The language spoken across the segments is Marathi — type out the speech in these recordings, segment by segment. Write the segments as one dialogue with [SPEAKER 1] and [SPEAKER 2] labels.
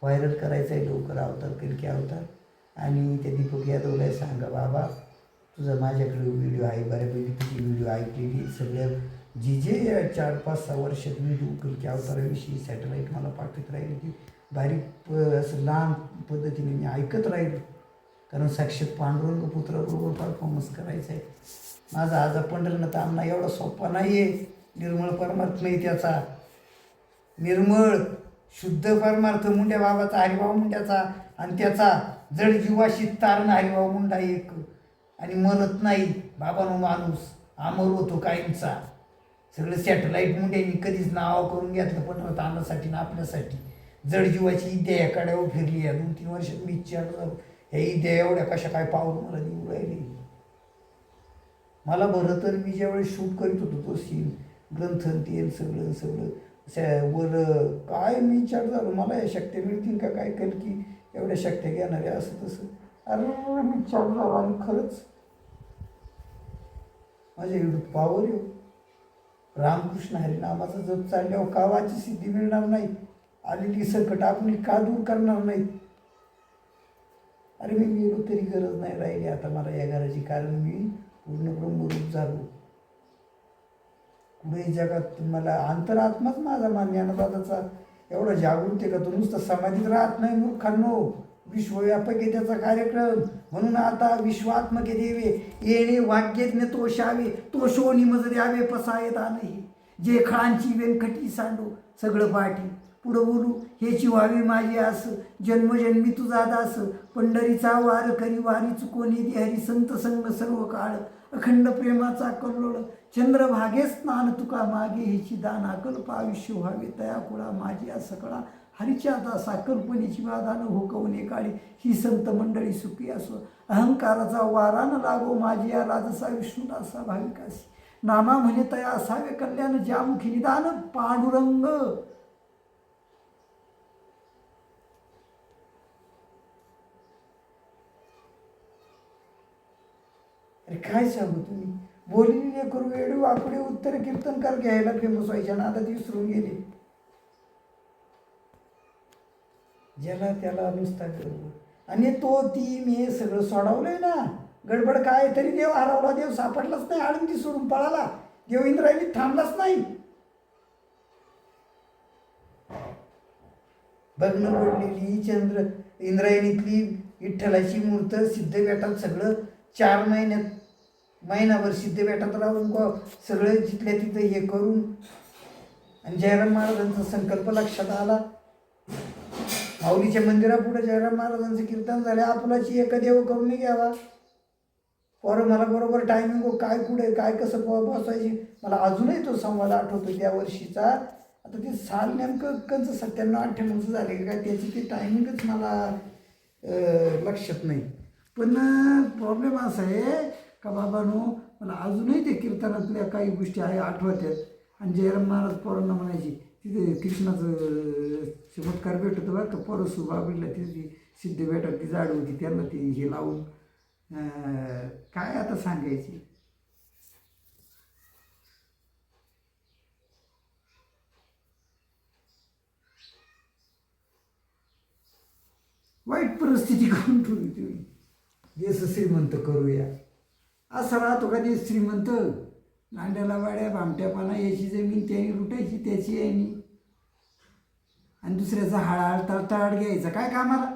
[SPEAKER 1] व्हायरल करायचं आहे, लवकर अवतार कलकी अवतार. आणि त्या दीपक यादवला सांगा, बाबा तुझा माझ्याकडे व्हिडिओ आहे, बऱ्यापैकी तुझी व्हिडिओ ऐकलेली सगळ्या जे 4-5-6 वर्षात व्हिडिओ कलकी अवताराविषयी सॅटेलाईट मला पाठवत राहिली की बारीक असं लहान पद्धतीने मी ऐकत राहिलो. कारण साक्षात पांडुरंग पुत्राबरोबर परफॉर्मन्स करायचा आहे माझा. आज पंढरनाथ अण्णा एवढा सोपा नाही आहे. निर्मळ परमार्थ नाही त्याचा, निर्मळ शुद्ध परमार्थ मुंड्या बाबाचा, हरिभाऊ मुंड्याचा, आणि त्याचा जड जीवाशी तारण हरिभाऊ मुंडा एक. आणि म्हणत नाही बाबानो माणूस अमर होतो कायमचा. सगळं सॅटेलाईट मुंड्यांनी कधीच नाव करून घेतलं पंढरनाथ अण्णासाठी ना आपल्यासाठी. जड जीवाची इद्या या कड्यावर फिरली आहे 2-3 वर्षात. मी विचारलं ह्या इद्या एवढ्या कशा काय पावर मला देऊ राहिली. मला बरं तर मी ज्यावेळेस शूट करीत होतो तो सीन ग्रंथन तेल सगळं वर काय मी विचार झालो मला या शक्त्या मिळतील का काय कलकी एवढ्या शक्त्या घेणाऱ्या असं तसं. अरे मी विचार झालो आणि खरंच माझ्या एवढं पावर येऊ. रामकृष्ण हरिनामाचा जप चालल्यावर कावाची सिद्धी मिळणार नाही. आलेली संकट आपण का दूर करणार नाही. अरे मी गेलो तरी गरज नाही राहिली आता मला या घराची. कारण मी पूर्ण ब्रह्मरूप झालो. पुढे जगात मला अंतरात्माच माझा ज्ञानदादाचा एवढा जागृत आहे का तो नुसतं समाधीत राहत नाही मूर्खांनो. विश्वव्यापक आहे त्याचा कार्यक्रम. म्हणून आता विश्वात्मके देवे येणे वाग्यज्ञ तोषावे तोषोनी मज द्यावे पसायता नाही. जे खळांची व्यंकटी सांडो सगळं पाठी. पुढं बोलू हेची व्हावी माझी आस जन्मजन्मी तुझा दास. पंढरीचा वार करी वारी चुकोनी दे हरी संत संग सर्व काळ. अखंड प्रेमाचा कल्लोळ चंद्रभागे स्नान तुका मागे हेची दान अकल्प आयुष्य व्हावे तया कुळा माझी सकळा. हरीच्या दासा कल्पनेची वादानं होकवणे काळी ही संत मंडळी सुखी असो. अहंकाराचा वारा न लागो माझी या राजसा विष्णुदासा भाविकासी. नामा म्हणे तया असावे कल्याण ज्यामुखी निदान पांडुरंग. अरे काय सांगू तुम्ही बोललेले करू वेळू वाकडे उत्तर कीर्तनकार घ्यायला फेमस व्हायच्या ना आता ती विसरून गेली. ज्याला त्याला नुसता गर्व. आणि तो ती मी सगळं सोडवलंय ना. गडबड काय तरी देव हरवला. देव सापडलाच नाही. आळंदी सोडून पळाला. देव इंद्रायणीत थांबलाच नाही. भग्न पडलेली चंद्र इंद्रायणीतली विठ्ठलाची मूर्त सिद्धपेठात सगळं 4 महिनाभर सिद्धपेठात राहून सगळं जिथल्या तिथं हे करून. आणि जयराम महाराजांचा संकल्प लक्षात आला. माऊलीच्या मंदिरापुढे जयराम महाराजांचं कीर्तन झाले. आपलाची एक देव करून घ्यावा. पोरं मला बरोबर टायमिंग काय कुठे काय कसं बसवायची मला अजूनही तो संवाद आठवतो त्या वर्षीचा. आता ते साल नेमकं कंच 97-98 झाले काय त्याची ते टायमिंगच मला लक्षात नाही. पण प्रॉब्लेम असा आहे का बाबांनो मला अजूनही ते कीर्तनातल्या काही गोष्टी आहे आठवतात. आणि जयराम महाराज पोरांना म्हणायची तिथे कृष्णाचं चमत्कार भेटत बरं का. परसू बाबीला तिथे सिद्ध भेटत ती झाड होती त्यांना ती हे लावून काय आता सांगायची. वाईट परिस्थिती करून ठेवली तुम्ही. देश श्रीमंत करूया असा राहतो का देश श्रीमंत. नांड्याला वाड्या भामट्यापाना याची जमीन त्याने लुटायची त्याची यानी. आणि दुसऱ्याचा हाळाळ तळतळाट घ्यायचा काय कामाला.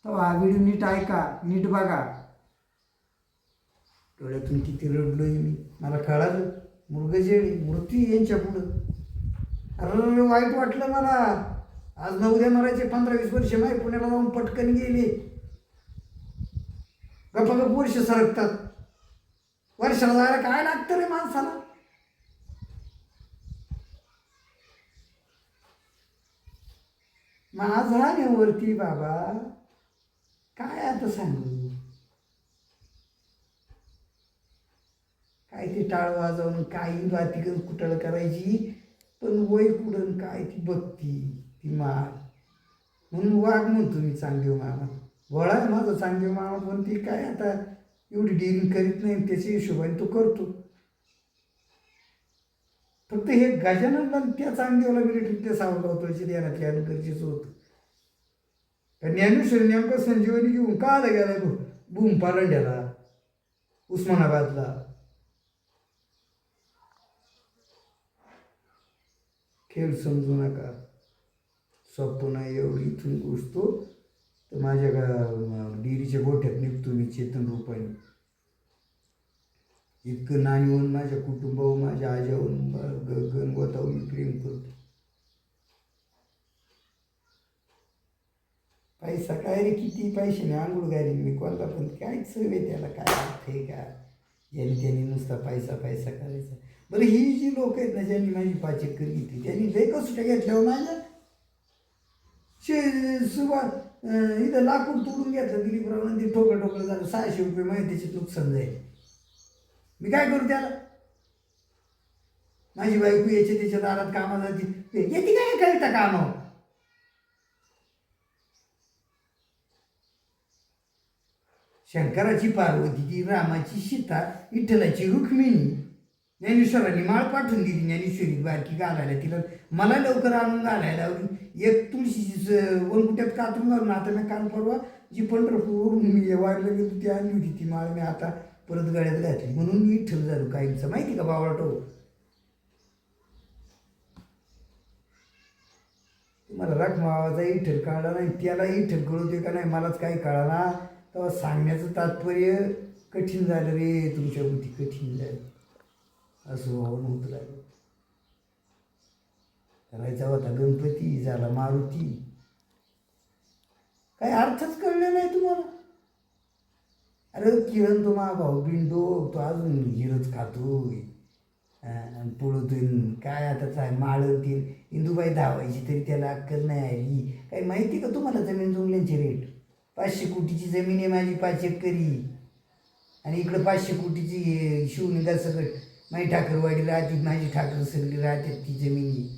[SPEAKER 1] तर हा व्हिडिओ नीट ऐका नीट बघा. डोळ्यातून किती रडलोय मी. मला कळालं मुरगजेळी मूर्ती यांच्या पुढं. अरे वाईट वाटलं मला. आज न उद्या मरायचे 15-20 वर्ष माहीत पुण्याला जाऊन पटकन गेले. गप्पा वर्ष सरकतात. वर्षाला जायला काय लागतं रे माणसाला. माझा नेवरती बाबा काय आता सांगू. काय ते टाळ वाजवून काही वातिकन कुटळ करायची. पण वय कुडन काय ती भक्ती ती माळ. म्हणून वाघ म्हणतो मी चांगदेव मामा. वळा आहे माझा चांगदेव मामा. पण ती काय आता एवढी डिलिंग करीत नाही. त्याच्या हिशोबाने तो करतो. फक्त हे गजाननला त्या चांगदेवाला मिलिटरी ते सावलं होतं देण्यात यानं गरजेचं होतं. तर ज्ञानेश्वर नेमका संजीवनी घेऊन का आला गेला तो बूम पारंड्याला उस्मानाबादला. खेळ समजू नका. स्वप्न नाही एवढी इथून घुसतो तर माझ्या डिरीच्या गोठ्यात निघतो मी चेतन रूपाने. इतकं नानीहून माझ्या कुटुंबावर माझ्या आज्याहून गणगोताहून मी प्रेम करतो. पैसा काय रे, किती पैशाने आंघोळ घालीन मी कोणता, पण काय चव आहे त्याला, काय अर्थ आहे का ज्यांनी त्यांनी नुसता पैसा पैसा करायचा. बरं ही जी लोक आहेत ना ज्यांनी माझी 5 एकर घेतली त्यांनी लय कसुट्या घेतल्यावर माझ्या सुबा इथं लाकूड तोडून घेतलं दिलीपराव ते ठोकं ठोकं झालं 600 रुपये माहिती त्याच्यात नुकसान जाईल. मी काय करू त्याला. माझी बायको याच्या त्याच्या दारात कामाला जाते येते काय कळता कामावर. शंकराची पार्वती ती रामाची सीता विठ्ठलाची रुक्मिणी ज्ञानेश्वरांनी माळ पाठवून दिली. ज्ञानेश्वरी बारकी घालायला तिला मला लवकर आणून घालायला एक तुळशीची वनकुट्यात कातून घालून. आता मी काल परवा जी पंढरपूरवरून मी वाढलं गेलो ती आणली होती ती माळ मी आता परत गळ्यात घातली म्हणून मी विठ्ठल झालो. काहींचं माहिती का बावळाटो. मला रखमावाचा विठ्ठल कळला नाही त्याला विठ्ठल कळवते का नाही मलाच काही कळाला. तेव्हा सांगण्याचं तात्पर्य कठीण झालं रे तुमच्या बुद्धी कठीण झालं. असं व्हावं नव्हतं लागलं. करायचा होता गणपती झाला मारुती. काही अर्थच कळले नाही तुम्हाला. अरे किरण तो मा भाऊ बिंडो तो अजून हिरच खातोय आणि पळतोय काय आता माळवतील इंदुबाई धावायची तरी त्याला अक्कल नाही आली. काही माहिती का तुम्हाला जमीन जुमल्यांचे रेट. 500 कोटीची जमीन आहे माझी 5 एकरी आणि इकडं 500 कोटीची शिवनिगा सगळं माझी ठाकरवाडी राहते माझी ठाकर सगळी राहते ती जमिनी.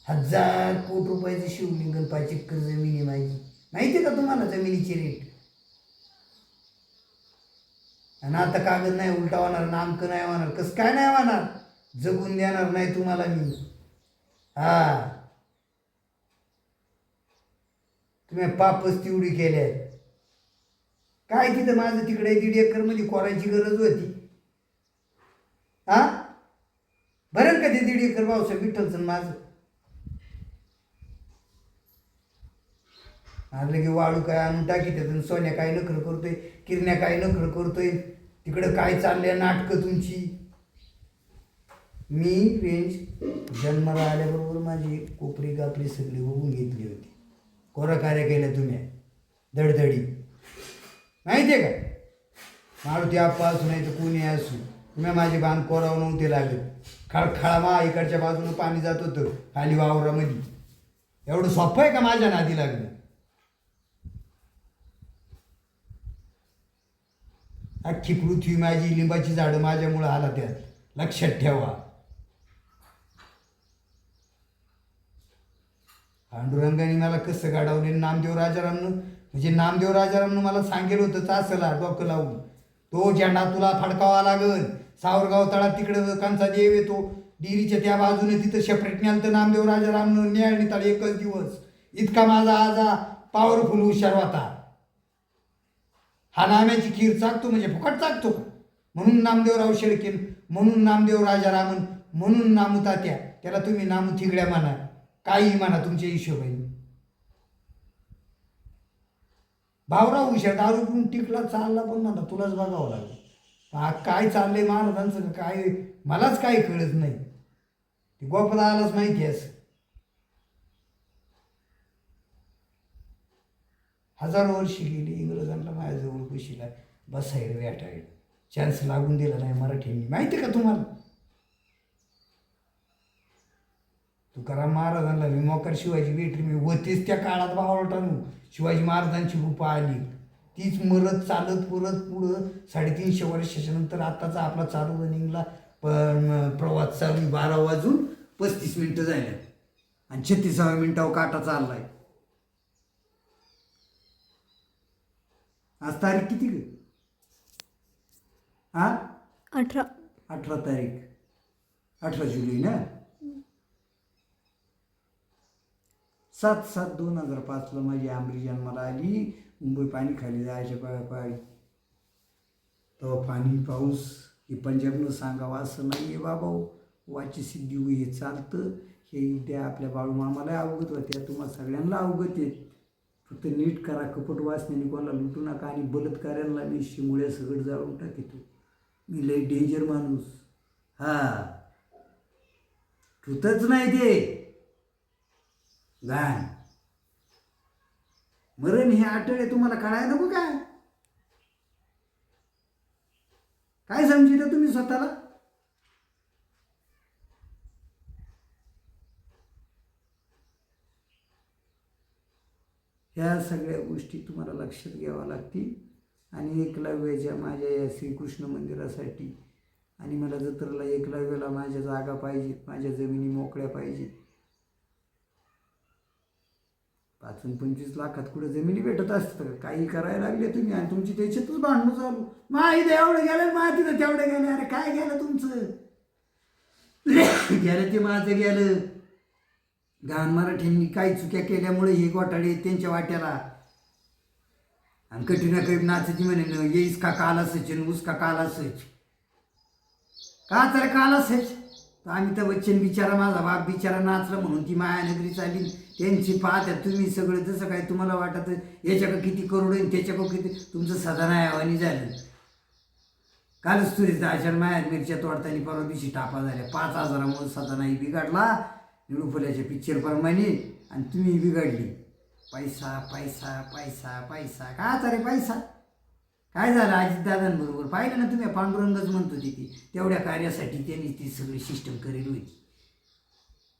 [SPEAKER 1] 1000 कोटी रुपयाचं शिवलिंगन 5 एकर जमीन आहे माझी. माहिती आहे का तुम्हाला जमिनीचे रेट. आणि आता कागद नाही उलटा होणार नामकं नाही होणार. कसं काय नाही होणार. जगून देणार नाही तुम्हाला मी. हा तुम्ही पापच तेवढी केल्या. काय तिथं माझं तिकडे 1.5 एकर मध्ये कोरायची गरज होती. हा बरं का ते 1.5 एकर भाऊसाहेब विठ्ठलचं माझं. आणलं की वाळू काय आणून टाकी त्यातून सोन्या काय नखर करतोय किरण्या काय नखर करतोय तिकडं काय चाललंय नाटकं तुमची. मी रेंज जन्माला आल्याबरोबर माझी कोपरी कापरी सगळी बघून घेतली होती. कोरा कार्य केल्या तुम्ही धडधडी माहिती आहे का. मारुती आप्पा असू नाही तर कोणी असू तुम्ही माझे बांध कोराव नव्हते लागत. खळखळामा इकडच्या बाजूनं पाणी जात होतं खाली वावरामध्ये. एवढं सोपं आहे का माझ्या नादी लागलं. अख्खी पृथ्वी माझी लिंबाची झाडं माझ्यामुळं आला त्यात लक्षात ठेवा. पांडुरंगाने मला कसं गाडवले नामदेव राजारामनं म्हणजे नामदेव राजारामनं मला सांगेल होतं चासला डोकं लावून तो झेंडा तुला फडकावा लागल. सावरगाव तळात तिकडं कांचा देव येतो डिरीच्या त्या बाजूने तिथं सेपरेट न्याल तर नामदेव राजारामनं न्याय निघाल एकच दिवस. इतका माझा आजा पॉवरफुल हुशार होता. हा नाम्याची खीर चाकतो म्हणजे फुकट चाकतो म्हणून नामदेवराव शेळके म्हणून नामदेव राजारामन म्हणून नामू तात्या त्याला तुम्ही नामू थिगड्या म्हणा काही म्हणा तुमच्या हिशोबाने. भावराव हुशार दारू पिऊन टिकला चालला पण म्हणा तुलाच बघावं लागलं. काय चाललंय महाराजांचं काय मलाच काही कळत नाही. ते गोपाळालाच माहिती आहे. 1000 वर्षी गेली इंग्रजांना माझ्याजवळ कुशीला बसायला वेटायला चान्स लागून दिला नाही मराठ्यांनी. माहिती का तुम्हाला. तुकाराम महाराजांना मी मोकार शिवाजी भेटली मी होतीच त्या काळात भावटानू शिवाजी महाराजांची रूपा आली तीच मरत चालत परत पुढं 350 वर्षाच्या नंतर आताचा आपला चालू रनिंगला प्रवास चालू 12 वाजून 35 मिनिटं झाल्या आणि 36व्या मिनिटावर काटा चाललाय. आज तारीख किती ग. हा 18 तारीख 18 जुलै ना.
[SPEAKER 2] 2005ला माझी आंबरी जन्माला आली. मुंबई पाणी खाली जायच्या पाळी. तेव्हा पाणी पाऊस हे पंजाबनं सांगावं असं नाही आहे बाबा. वाची सिद्धी हे चालतं. हे द्या आपल्या बाळू मामाला अवगत होत्या, तुम्हाला सगळ्यांना अवगत आहेत. फक्त नीट करा, कपट वासनेने कोणाला लुटू नका. आणि बलात्कारांना मी शिमुळ्या सगळं जाळून टाकीतो. मी लय डेंजर माणूस. ठुतच नाही ते घाण. मरण हे आठवडे तुम्हाला कळायला नको काय? काय समजिता तुम्ही स्वतःला? ह्या सगळ्या गोष्टी तुम्हाला लक्षात घ्याव्या लागतील. आणि एकलव्याच्या माझ्या या श्रीकृष्ण मंदिरासाठी आणि मला जत्रेला एकलव्याला माझ्या जागा पाहिजेत, माझ्या जमिनी मोकळ्या पाहिजेत. 5-25 लाखात कुठे जमिनी भेटत असतं? काही करायला लागले तुम्ही आणि तुमची त्याच्यातच भांडणं चालू. माहिती एवढं गेलं, माहिती तर तेवढं गेलं. अरे काय गेलं तुमचं? गेलं ते माझं गेलं. घाण मराठ्यांनी काही चुक्या केल्यामुळे हे घोटाळे त्यांच्या वाट्याला. आणि कठीण काही नाचती म्हणे येईस का काला सच उस का काला सच. का तर काला सच. अमिताभ बच्चन बिचारा, माझा बाप बिचारा नाचला म्हणून ती मायानगरी चालली. त्यांची पाहत्या तुम्ही सगळं. जसं काय तुम्हाला वाटत याच्याकडं किती करोड आहे, त्याच्याकडं किती. तुमचं सदानायावानी झालं. कालच तुरीचा आचार मायात मिरच्या तोडताना परवा दिवशी टापा झाल्या. 5,000 सदानाई बिघडला निळूफुल्याच्या पिक्चरप्रमाणे. आणि तुम्ही बिघडली. पैसा पैसा पैसा पैसा. का रे पैसा? काय झालं अजितदादांबरोबर? पाहिलं ना तुम्ही, पांडुरंगच म्हणतो ती तेवढ्या कार्यासाठी त्यांनी ती सगळी सिस्टम करेल होती.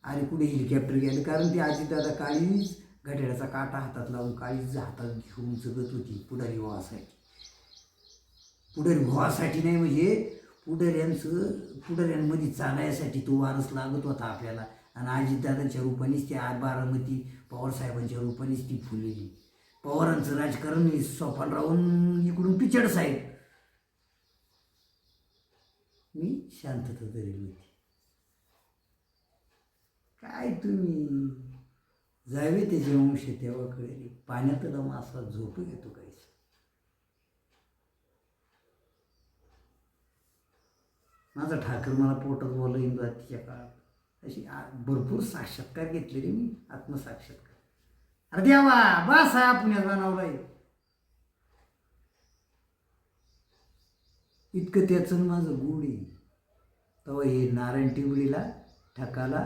[SPEAKER 2] आणि कुठे हेलिकॉप्टर गेलं, कारण ती अजितदादा काळीच घड्याळाचा काटा हातात लावून काळीच हातात घेऊन जगत होती पुढारी व्हावासाठी. पुढारी व्हावासाठी नाही म्हणजे पुढाऱ्यांमध्ये चालायसाठी तो वारस लागत होता आपल्याला. आणि अजितदादांच्या रूपानेच ती बारामती पवारसाहेबांच्या रूपानेच ती फुललेली. पवारांचं राजकारण सोपानरावून इकडून पिचड साहेब. मी शांतता धरली होती. काय तुम्ही जावे त्याचे अंश तेव्हा कळले. पाण्यातला मासा झोप घेतो काहीच. माझा ठाकर मला पोटात बोलायला जातीच्या काळात अशी भरपूर साक्षात्कार घेतलेले मी, आत्मसाक्षात्कार. अरे देवा बसा पुण्यात बनवलाय. इतकं त्याचं माझं गुढ आहे. तेव्हा हे नारायण टिवळीला ठकाला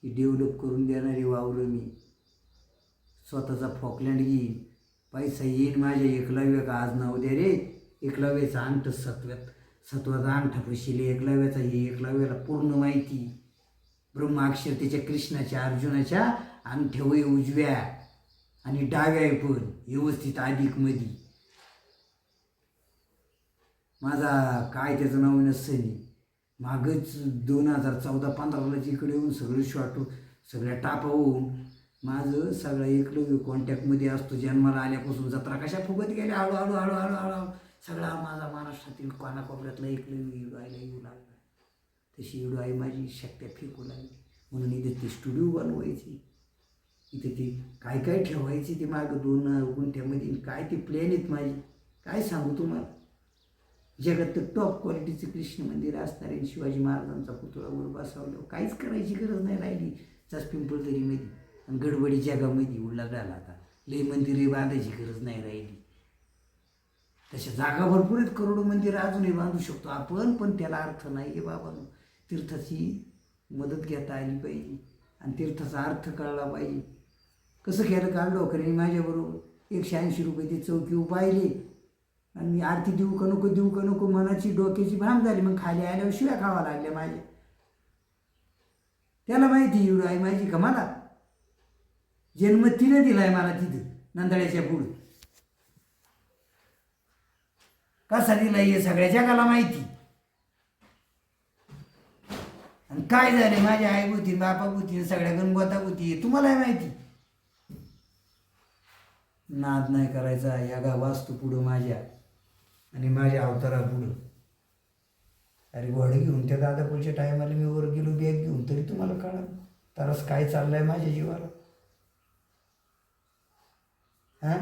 [SPEAKER 2] ही डेव्हलप करून देणारी वावरं मी. स्वतःचा फॉकलँड घेईन, पैसा येईन माझ्या. एकलव्य का आज नाव द्या रे. एकलव्याचा अंगठ सत्वाचा अंगठा फशिले एकलव्याचा. हे एकलव्याला पूर्ण माहिती. ब्रह्माक्षर त्याच्या कृष्णाच्या अर्जुनाच्या अंगठ्यावय उजव्या आणि डाव्या पण व्यवस्थित अधिक मधी. माझा काय त्याचं नाव नसतं. मागच 2014-15ला इकडे येऊन सगळं शॉर्ट सगळ्या टापा होऊन माझं सगळं एकलव्य कॉन्टॅक्टमध्ये असतो. जन्माला आल्यापासून जत्रा कशा फुगत गेल्या हळूहळू हळूहळू हळूहळू. सगळा माझा महाराष्ट्रातील कानाकोपऱ्यातला एकलव्य युगायला येऊ लागला. तशी युगाई माझी शक्त्या फेकू लागली. म्हणून इथे ते स्टुडिओ बनवायची, इथे ते काय काय ठेवायचे. ते मागं 2 गुंठ्यामध्ये काय ते प्लॅन आहेत माझी. काय सांगू तुम्हाला. जगात टॉप क्वालिटीचं कृष्ण मंदिर असणार आहे. शिवाजी महाराजांचा पुतळावर बसवलं. काहीच करायची गरज नाही राहिली पिंपळदरीमध्ये. आणि गडबडी जगामध्ये उल्लागाला आता लई मंदिरे बांधायची गरज नाही राहिली. तशा जागा भरपूर आहेत. करोडो मंदिरं अजूनही बांधू शकतो आपण. पण त्याला अर्थ नाही आहे बाबांनो. तीर्थाची मदत घेता आली पाहिजे आणि तीर्थाचा अर्थ कळला पाहिजे. कसं केलं काल डोकऱ्यांनी माझ्याबरोबर 180 रुपये ते चौकी पाहिले. आणि मी आरती देऊ का नको मनाची डोक्याची भाम झाली. मग खाली आल्यावर शिव्या खावा लागल्या माझ्या. त्याला माहिती एवढं आहे माझी का मला. जन्म तिने दिलाय मला तिथं नंदाळ्याच्या पुढे. कसा दिला हे सगळ्या जगाला माहिती. आणि काय झाले माझ्या आईभूती बापाभूती सगळ्या गणगोताभूती तुम्हालाही माहिती. नाद नाही करायचा या वास्तू पुढं माझ्या आणि माझ्या अवतारा पुढं. अरे घोडं घेऊन त्या दादापूरच्या टायमाला मी वर गेलो बॅग घेऊन, तरी तुम्हाला कळा तरच काय चाललंय माझ्या जीवाला.
[SPEAKER 1] हां